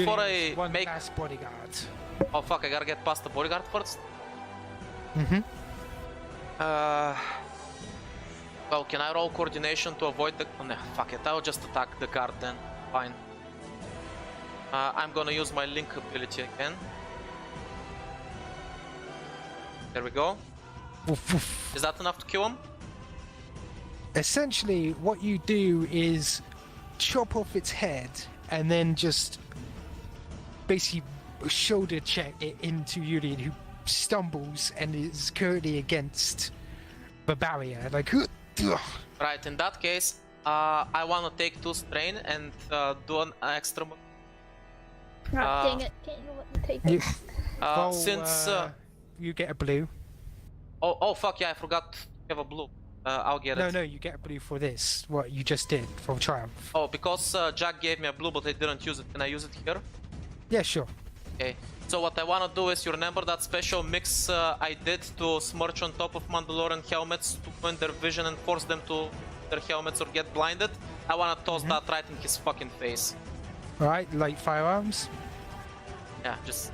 before I one make... last bodyguard. Oh fuck, I gotta get past the bodyguard first? Well, can I roll coordination to avoid the... Oh, no, fuck it, I'll just attack the guard then. Fine. I'm gonna use my link ability again. There we go. Woof, woof. Is that enough to kill him? Essentially, what you do is chop off its head and then just basically shoulder check it into Yulian, who stumbles and is currently against the barrier. Like, right, in that case, I wanna take 2 strain and do an extra... Dang it, can't you let me take it? Since... you get a blue. Oh fuck yeah, I forgot to have a blue. I'll get it. No, you get a blue for this, what you just did, for Triumph. Oh, because Jack gave me a blue but I didn't use it. Can I use it here? Yeah, sure. Okay. So what I wanna do is, you remember that special mix I did to smurch on top of Mandalorian helmets to point their vision and force them to their helmets or get blinded? I wanna toss that right in his fucking face. Alright, light firearms. Yeah, just...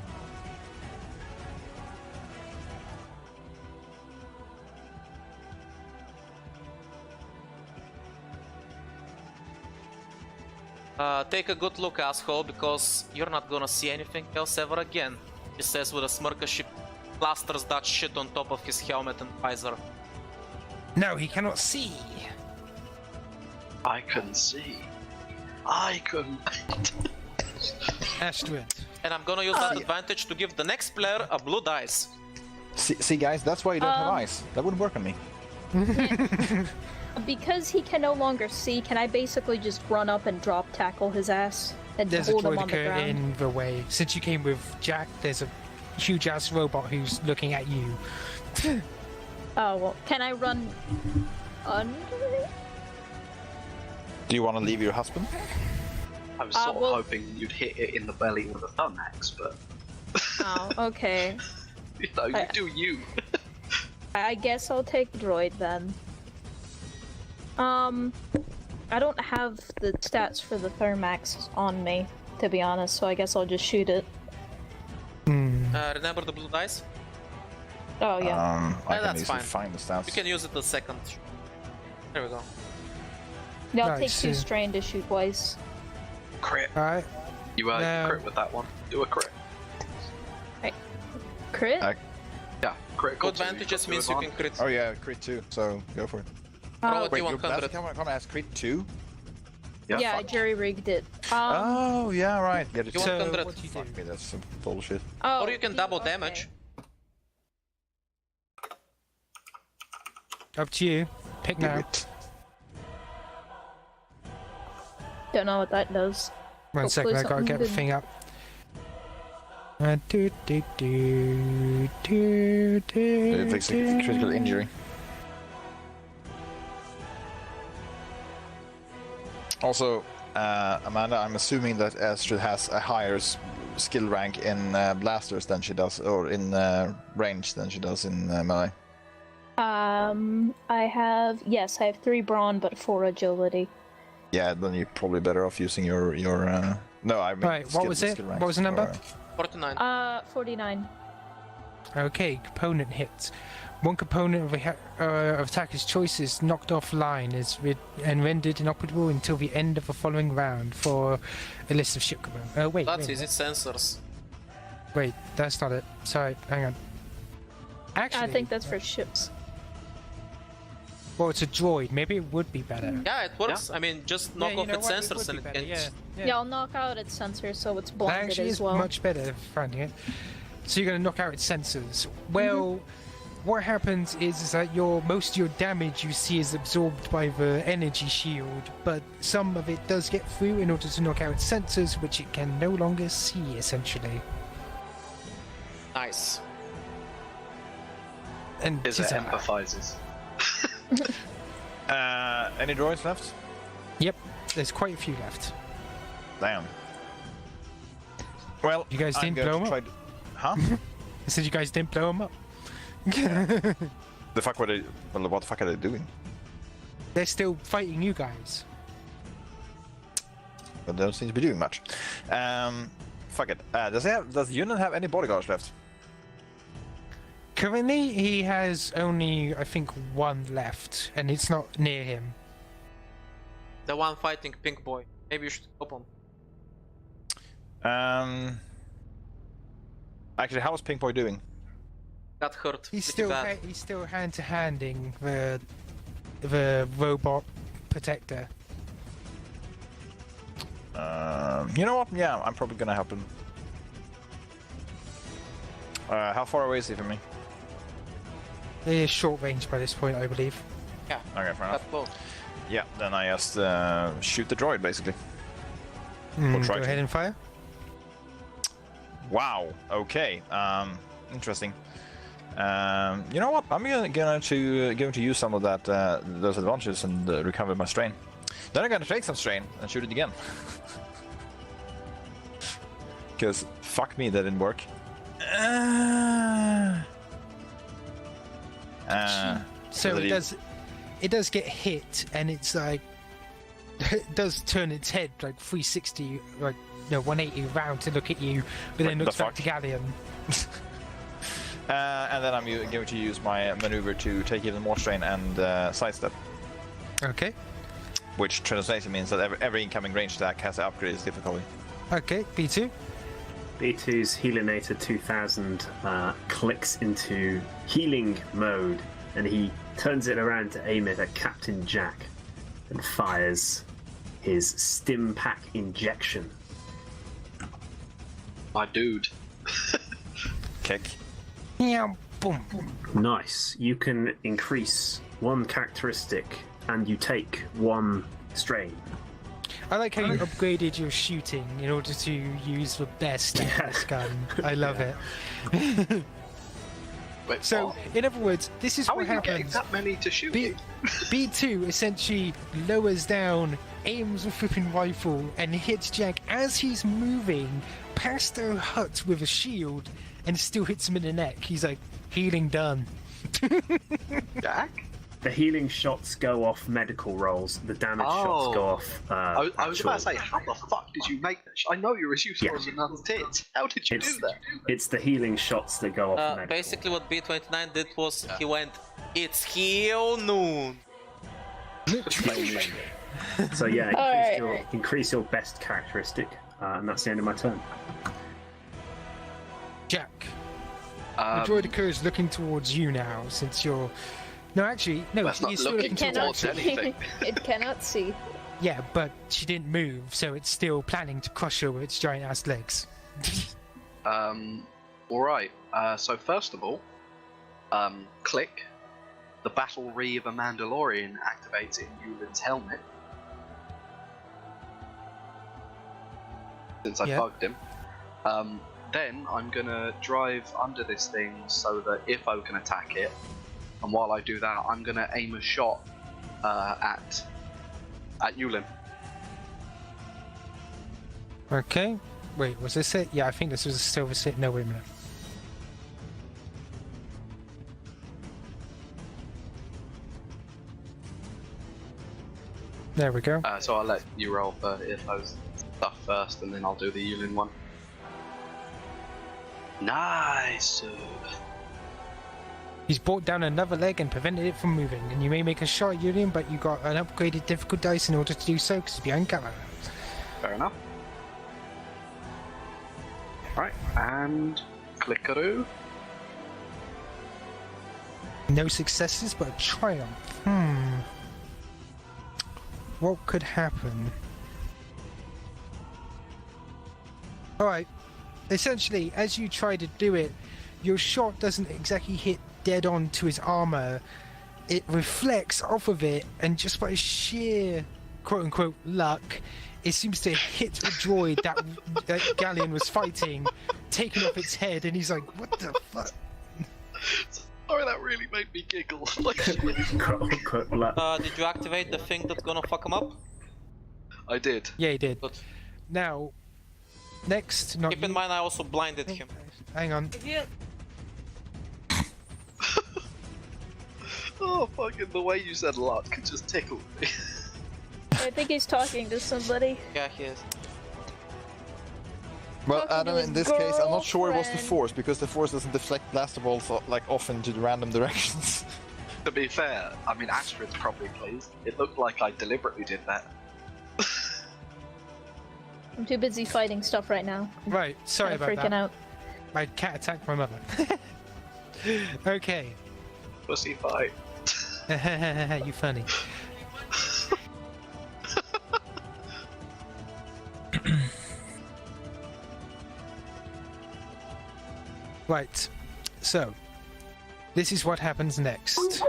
take a good look, asshole, because you're not gonna see anything else ever again. He says with a smirk as she plasters that shit on top of his helmet and visor. No, he cannot see. I can see. I can. Astrid. And I'm gonna use that advantage to give the next player a blue dice. See, guys, that's why you don't have eyes. That wouldn't work on me. Because he can no longer see, can I basically just run up and drop tackle his ass and There's a hold him on the droid ground? in the way. Since you came with Jack, there's a huge ass robot who's looking at you. Oh, well, can I run under it? Do you want to leave your husband? I was sort of hoping you'd hit it in the belly with a thumb axe, but... Oh, okay. You know, you do you. I guess I'll take Droid then. I don't have the stats for the Thermax on me, to be honest, so I guess I'll just shoot it. Remember the blue dice? Oh, yeah. I can that's easily fine. find the stats. You can use it the second. There we go. Yeah, I'll take Nice. 2 strain to shoot twice. Crit. Alright. You crit with that one. Do a crit. Crit? Yeah, critical. Good advantages means you can crit. Oh yeah, crit 2, so go for it. Roll a Wait, your D100. blast come has crit 2? Yeah, I fuck. jury-rigged it. Oh, yeah, right. Get it. You So, want 100. what do you Fuck do? me, that's some bullshit. Oh, Or you can double okay. damage. Up to you. Pick now. Don't know what that does. One second, I gotta get the thing up. Do, do, do, do, do, It inflicts a critical injury. Also, Amanda, I'm assuming that Astrid has a higher skill rank in blasters than she does, or in range than she does in melee. I have 3 brawn but 4 agility. Yeah, then you're probably better off using your no, I mean. Right, what was it? skill ranks What was the number? for, 49. 49. Okay, component hits. One component of attacker's choice is knocked offline and rendered inoperable until the end of the following round for a list of ship components. Wait, That's wait, easy, sensors. wait, that's not it. Sorry, hang on. Actually, I think that's for ships. well, it's a droid. Maybe it would be better. Yeah, it works. I mean, just knock you off know its what? It sensors would and be it better, can... Yeah, I'll knock out its sensor so it's That blinded actually as is well. much better finding it. So you're going to knock out its sensors. Well, what happens is that most of your damage you see is absorbed by the energy shield, but some of it does get through in order to knock out its sensors, which it can no longer see, essentially. Nice. And Is it empathizes? any droids left? Yep, there's quite a few left. Damn. Well, You guys I'm didn't going blow to 'em try up? to... Huh? I said you guys didn't blow them up. The fuck were they? Well, what the fuck are they doing? They're still fighting you guys. But they don't seem to be doing much. fuck it. Does Yunan have any bodyguards left? Currently, he has only, I think, one left, and it's not near him. The one fighting Pink Boy. Maybe you should help him. Actually, how is Pink Boy doing? Got hurt. He's pretty still bad. he's still hand-to-handing the robot protector. You know what? Yeah, I'm probably gonna help him. How far away is he from me? He is short range by this point, I believe. Yeah. Okay, fair enough. Got close. Yeah, then I just shoot the droid, basically. Go try to. ahead and fire. Wow. Okay. Interesting. You know what? I'm going to use some of that those advantages and recover my strain. Then I'm gonna take some strain and shoot it again. Because fuck me, that didn't work. So it does get hit, and it's like it does turn its head like 360, like no 180 around to look at you, but then looks back to Galleon. And then I'm going to use my maneuver to take even more strain and sidestep. Okay. Which translated means that every incoming range attack has to upgrade its difficulty. Okay, B2. B2's Healinator 2000 clicks into healing mode, and he turns it around to aim it at Captain Jack and fires his stim pack injection. My dude. Kick. Yeah, boom. Nice. You can increase one characteristic and you take one strain. I like how you upgraded your shooting in order to use the best out of this gun. I love it. Wait, So, what? in other words, this is How are what you getting happens. that many to shoot? B2 essentially lowers down, aims a flipping rifle, and hits Jack as he's moving past their hut with a shield, and still hits him in the neck. He's like, healing done. Jack? The healing shots go off medical rolls. The damage shots go off. I was about to say, actual- how the fuck did you make that? I know you're as useful Yeah. as another tit. How did you do that? It's the healing shots that go off medical. Basically, what B29 did was he went, "It's heal noon." So yeah, Alright. increase your best characteristic, and that's the end of my turn. Jack, the droid occurs looking towards you now, since you're... No, actually, no, That's not he's still looking looking towards towards Cannot you. anything. It cannot see. Yeah, but she didn't move, so it's still planning to crush her with its giant-ass legs. Alright, so first of all, click. The Battle Re of a Mandalorian activates in Yulin's helmet. Since I Yeah. bugged him. Then I'm gonna drive under this thing so that Ifo can attack it. And while I do that, I'm gonna aim a shot at Yulin. Okay. Wait, was this it? Yeah, I think this was a silver sit. No, wait a minute. There we go. So I'll let you roll for Ifo's stuff first, and then I'll do the Yulin one. Nice. He's brought down another leg and prevented it from moving. And you may make a shot at Julian, but you got an upgraded difficult dice in order to do so, because it's behind cover. Fair enough. Right, and clickaroo. No successes, but a triumph. What could happen? Alright. Essentially, as you try to do it, your shot doesn't exactly hit dead on to his armor. It reflects off of it, and just by sheer quote-unquote luck, it seems to hit the droid that Galleon was fighting, taking off its head, and he's like, what the fuck? Sorry, that really made me giggle. Like, Quote, luck. Did you activate the thing that's gonna fuck him up? I did. Yeah, he did. Good. Now, next... Not Keep in you. mind, I also blinded him. Hang on. Oh, fucking the way you said luck just tickled me. I think he's talking to somebody. Yeah, he is. Well, Talking to Adam, his in this case, I'm not sure it was the girlfriend. Force, because the Force doesn't deflect blaster balls like off into the random directions. To be fair, I mean, Astrid's probably pleased. It looked like I deliberately did that. I'm too busy fighting stuff right now. Right, sorry I'm about freaking that. out. My cat attacked my mother. Okay. Pussy fight. You funny. Right, so this is what happens next.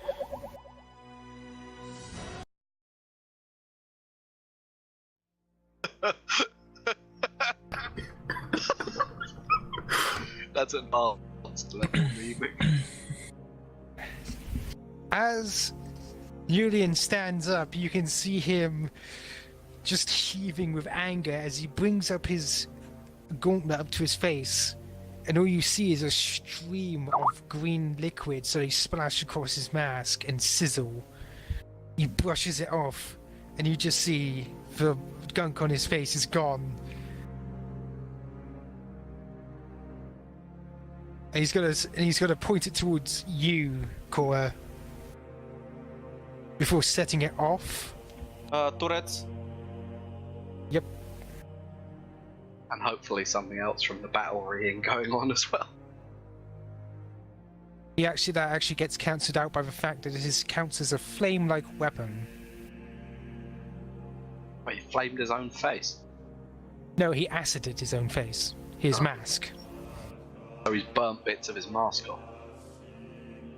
That's advanced level memeing. As Julian stands up, you can see him just heaving with anger as he brings up his gauntlet up to his face, and all you see is a stream of green liquid, so he splashes across his mask and sizzle. He brushes it off, and you just see the gunk on his face is gone. And he's gonna point it towards you, Cora, before setting it off. Turrets. Yep. And hopefully something else from the battle ring going on as well. That actually gets cancelled out by the fact that it counts as a flame-like weapon. But he flamed his own face. No, he acided his own face. His mask. So he's burnt bits of his mask off.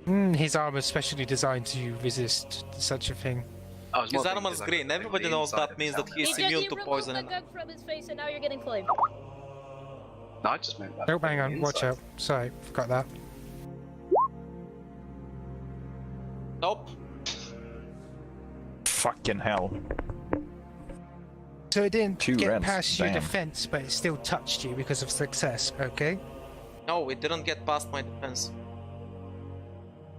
His armor's specially designed to resist such a thing. His armor's green. Everybody knows that means that he's immune to poison. You removed the gunk from his face and now you're getting flamed. No, I just meant that. Oh, from hang the on, watch inside. out. Sorry, forgot that. Nope. Fucking hell. So it didn't Two get rents, past your damn. defense, but it still touched you because of success, okay? No, it didn't get past my defense.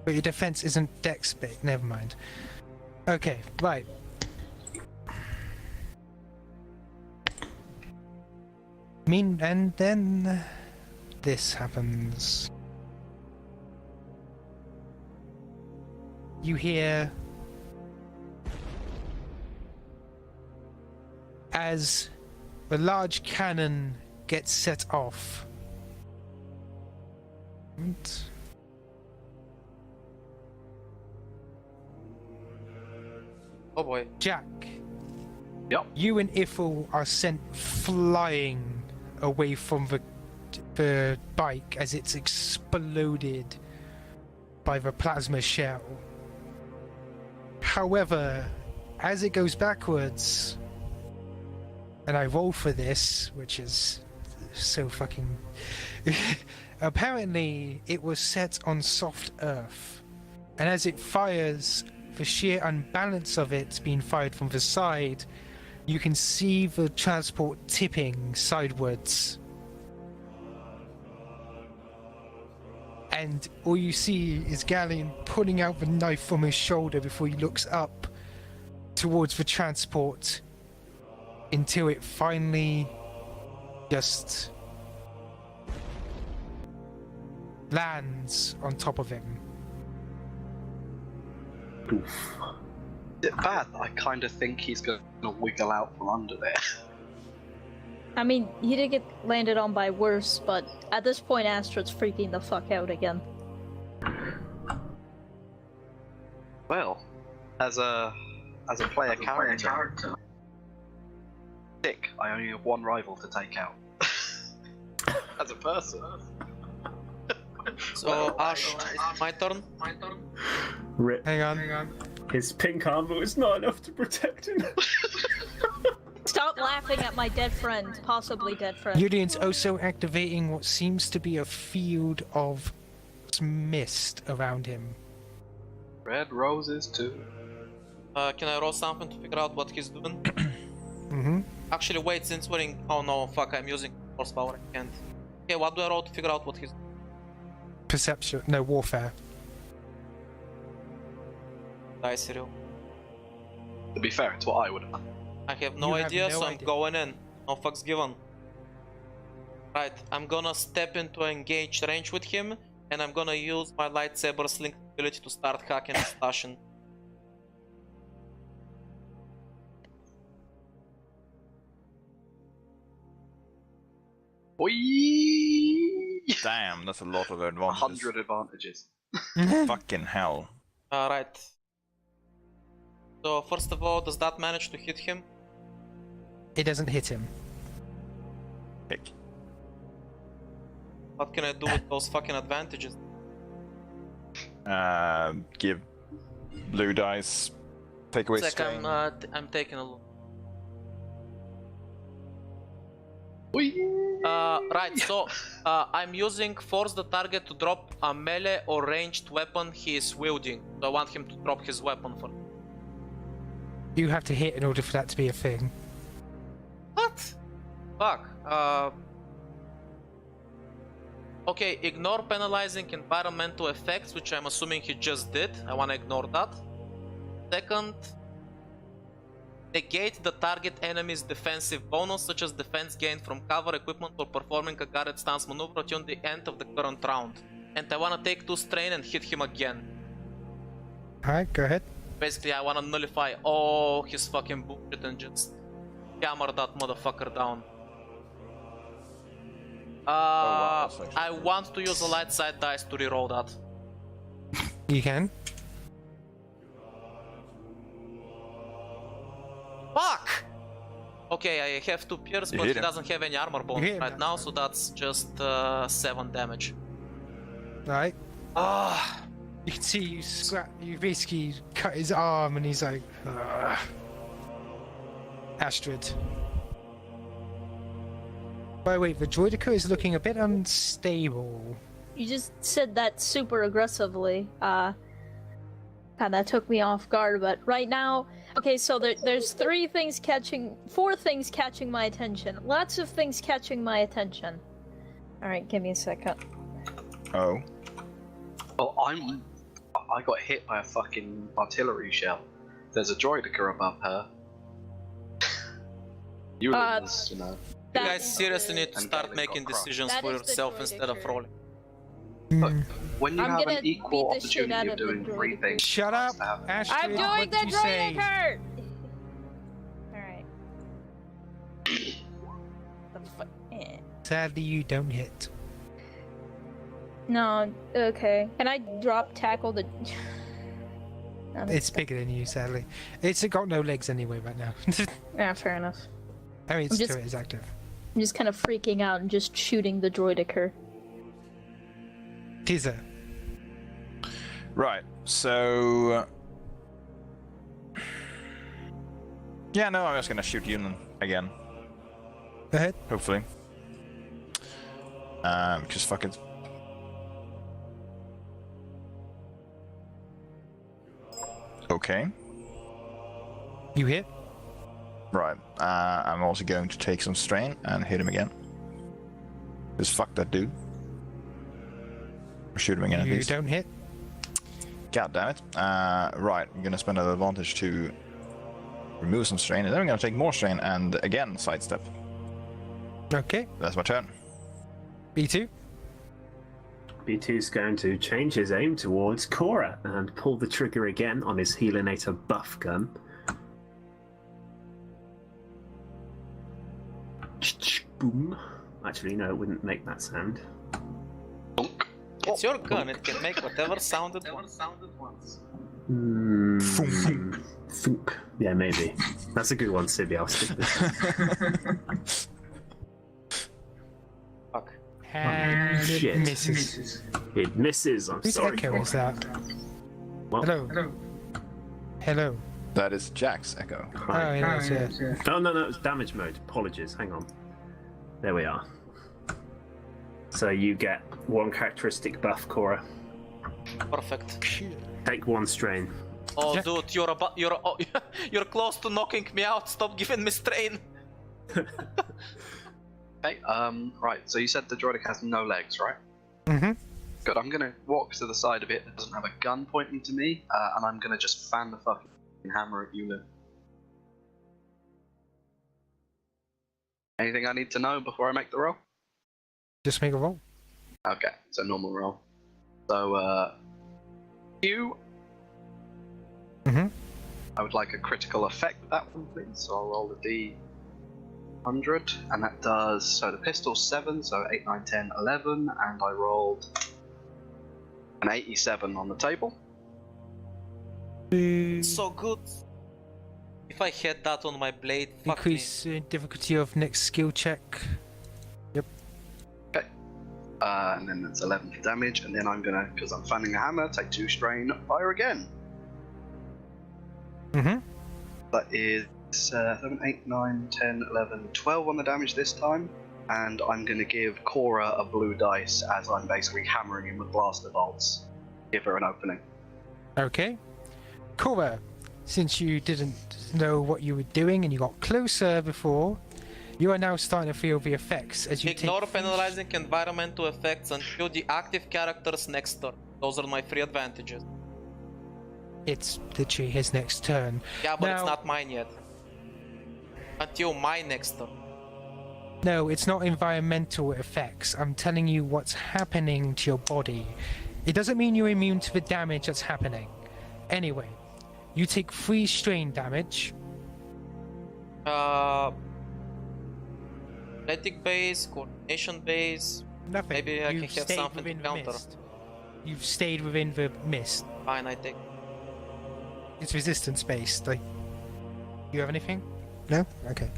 But your defense isn't dex big, never mind. Okay, right. And then this happens. You hear as the large cannon gets set off. And Oh boy. Jack, Yep. you and Ithel are sent flying away from the bike as it's exploded by the plasma shell. However, as it goes backwards, and I roll for this, which is so fucking... Apparently, it was set on soft earth, and as it fires, the sheer unbalance of it being fired from the side, you can see the transport tipping sidewards. And all you see is Galleon pulling out the knife from his shoulder before he looks up towards the transport until it finally just lands on top of him. Oof. Is it bad that I kind of think he's going to wiggle out from under there? I mean, he did get landed on by worse, but at this point Astrid's freaking the fuck out again. Well, as a player character, Dick, I only have one rival to take out. As a person. So Ash, my turn. Rip. Hang on. His pink armor is not enough to protect him. Stop laughing at my dead friend, possibly dead friend. Julian's also activating what seems to be a field of mist around him. Red roses too. Can I roll something to figure out what he's doing? Mm-hmm. Actually, wait, since we're in... Oh no, fuck, I'm using horsepower, I can't. Okay, what do I roll to figure out what he's doing? Perception, no, warfare. Dice roll. To be fair, it's what I would have done. I have no You have idea, no so I'm idea. going in. No fucks given. Right, I'm gonna step into engaged range with him, and I'm gonna use my lightsaber sling ability to start hacking and slashing. Oi! Damn, that's a lot of advantages. 100 advantages. Fucking hell. Right. So first of all, does that manage to hit him? It doesn't hit him. Heck. What can I do with those fucking advantages? Give blue dice. Take away It's like strain. I'm taking a look. Oi! Right, so I'm using force the target to drop a melee or ranged weapon he is wielding. So I want him to drop his weapon for. You have to hit in order for that to be a thing. What? Fuck. Okay, ignore penalizing environmental effects, which I'm assuming he just did. I wanna ignore that. Second, negate the target enemy's defensive bonus, such as defense gained from cover, equipment, or performing a guarded stance maneuver until the end of the current round. And I wanna take 2 strain and hit him again. Alright, go ahead. Basically, I wanna nullify all his fucking bullshit and just hammer that motherfucker down. wow, that's actually I want to use a light side dice to reroll that. You can. Fuck! Okay, I have 2 pierce, You but hit he him. doesn't have any armor hit bonus him, right that's now, fine. so that's just 7 damage. Alright. Ah, You can see you basically cut his arm and he's like, "Ugh." Astrid. By the way, the droidica is looking a bit unstable. You just said that super aggressively. That took me off guard, but right now, okay, so there's 4 things catching my attention. Lots of things catching my attention. Alright, give me a second. Oh. Oh, I got hit by a fucking artillery shell. There's a droidica above her. Humans, you know. you That guys is seriously the- need to And start Galen making got crushed. decisions That for is the yourself instead of droidica. rolling. When you I'm have gonna an equal beat the shit opportunity out of of the doing 3 droidica. things, Shut up, Astrid. I'm doing what the did you say? droidica! Alright. The Sadly, you don't hit. No, okay. Can I drop tackle the... No, It's bigger than you, sadly. It's got no legs anyway right now. Yeah, fair enough. I mean, its I'm just- turret is active. I'm just kind of freaking out and just shooting the droidica. Teaser. Right, so... Yeah, no, I'm just gonna shoot you again, Go ahead. hopefully. Because fuck it. Okay, You hit. right. I'm also going to take some strain and hit him again. Just fuck that dude. Or shoot him again at You least. don't hit. God damn it. Right, I'm gonna spend an advantage to remove some strain, and then I'm gonna take more strain and again sidestep. Okay. That's my turn. B2. B2's going to change his aim towards Cora and pull the trigger again on his Helinator buff gun. Boom. Actually, no, it wouldn't make that sound. It's your gun, it can make whatever sound it wants. Thunk. Yeah, maybe. That's a good one, Sibby. I'll stick with Fuck. And it shit. misses. it. misses. I'm Whose sorry. echo Cora. is that? Well, Hello. Hello. That is Jack's echo. hi. Oh, yeah. Oh, no, it was damage mode. Apologies. Hang on. There we are. So you get 1 characteristic buff, Cora. Perfect. Take 1 strain. Oh, Yeah. dude, you're close to knocking me out. Stop giving me strain. Okay, right, so you said the droidic has no legs, right? Mm-hmm. Good, I'm gonna walk to the side of it that doesn't have a gun pointing to me, and I'm gonna just fan the fucking hammer at Yulin. Anything I need to know before I make the roll? Just make a roll. Okay, so normal roll. So, Q. Mm-hmm. I would like a critical effect with that one, please. So I'll roll the D100, and that does, so the pistol's 7, so 8, 9, 10, 11, and I rolled an 87 on the table. So good. If I had that on my blade, fuck me. Increase difficulty of next skill check. Okay. And then that's 11 for damage, and then I'm gonna, because I'm fanning a hammer, take 2 strain, fire again. Mm-hmm. That is 7, 8, 9, 10, 11, 12 on the damage this time. And I'm going to give Cora a blue dice as I'm basically hammering him with blaster bolts. Give her an opening. Okay. Cora, since you didn't know what you were doing and you got closer before, you are now starting to feel the effects as you Ignore take... penalizing environmental effects until the active character's next turn. Those are my 3 advantages. It's literally his next turn. Yeah, but Now- it's not mine yet. Until my next turn. No, it's not environmental effects. I'm telling you what's happening to your body. It doesn't mean you're immune to the damage that's happening. Anyway, you take 3 strain damage. Athletic base, coordination base. Nothing. Maybe I can You've have stayed something to within the counter. mist. You've stayed within the mist. Fine, I take. It's resistance based. Like, you have anything? No? Okay.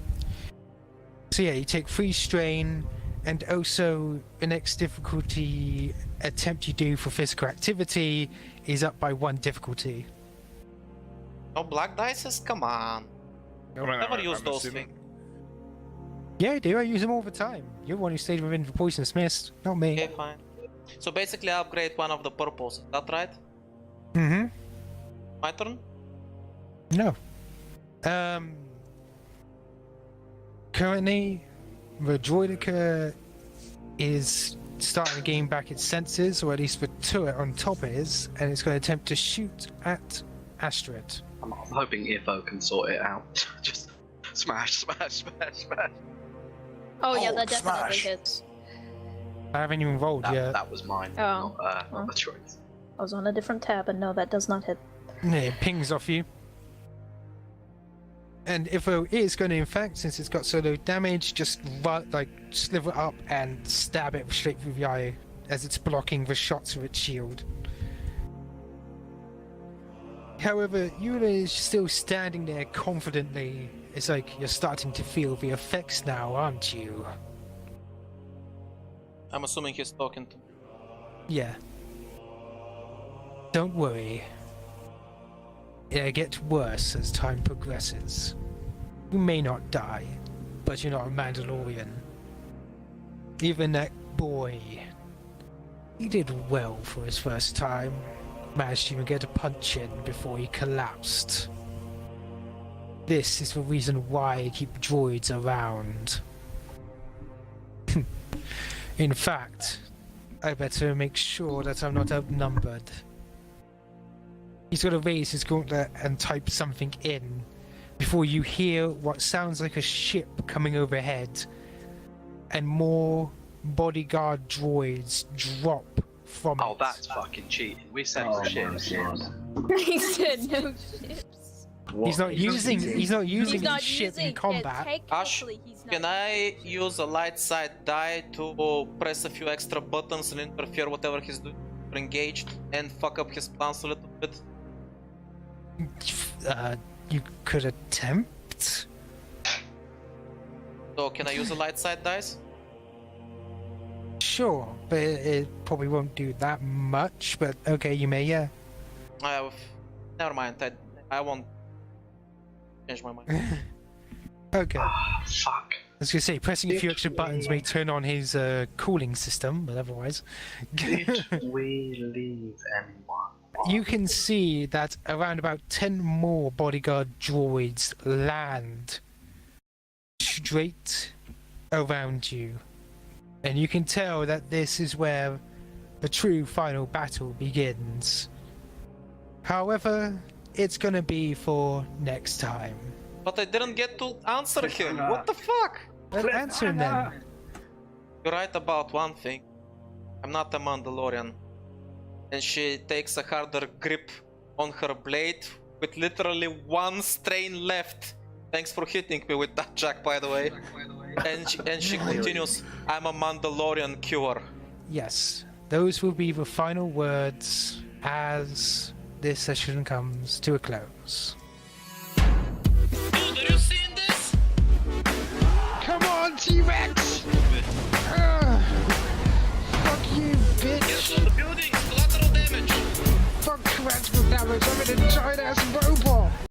So yeah, you take 3 strain, and also the next difficulty attempt you do for physical activity is up by 1 difficulty. No black dices? Come on. Never use those things. Yeah, I do. I use them all the time. You're the one who stayed within the poisonous mist, not me. Okay, fine. So basically I upgrade one of the purples, is that right? Mm-hmm. My turn? No. Currently, the Droidica is starting to gain back its senses, or at least the turret on top is, and it's going to attempt to shoot at Astrid. I'm hoping Ifo can sort it out. Just smash, smash, smash, smash. Oh yeah, Oh, that definitely smash. hits. I haven't even rolled yet. That was mine, Oh. not the choice. I was on a different tab, and no, that does not hit. Yeah, it pings off you. And Ifo is going to, in fact, since it's got so low damage, just sliver up and stab it straight through the eye as it's blocking the shots with its shield. However, Eula is still standing there confidently. It's like you're starting to feel the effects now, aren't you? I'm assuming he's talking to me. Yeah. Don't worry. It'll get worse as time progresses. You may not die, but you're not a Mandalorian. Even that boy, he did well for his first time. Managed to even get a punch in before he collapsed. This is the reason why I keep droids around. In fact, I better make sure that I'm not outnumbered. He's got to raise his gauntlet and type something in before you hear what sounds like a ship coming overhead and more bodyguard droids drop from Oh, it. that's fucking cheating. We sent Oh, ships. my God. He said no ships. He's not using He's his not ship using in combat. Ash, technically, he's not. can I use a light side die to press a few extra buttons and interfere whatever he's doing for engaged and fuck up his plans a little bit? You could attempt. So can I use a light side dice? Sure, but it probably won't do that much. But okay, you may, yeah. Never mind. I won't change my mind. Okay. Ah, fuck. I was gonna say, pressing a few extra buttons may turn on his cooling system, but otherwise... Did we leave anyone? You can see that around about 10 more bodyguard droids land straight around you. And you can tell that this is where the true final battle begins. However, it's gonna be for next time. But I didn't get to answer him. What the fuck? Well, answer him then. You're right about one thing. I'm not a Mandalorian. And she takes a harder grip on her blade with literally one strain left. Thanks for hitting me with that, Jack, by the way. And she continues, I'm a Mandalorian cure. Yes, those will be the final words as this session comes to a close. Dude, are you seeing this? Come on, T-Rex! Fuck you, bitch! Yes, on the buildings, collateral damage. Fuck collateral damage, I'm in a giant ass robot!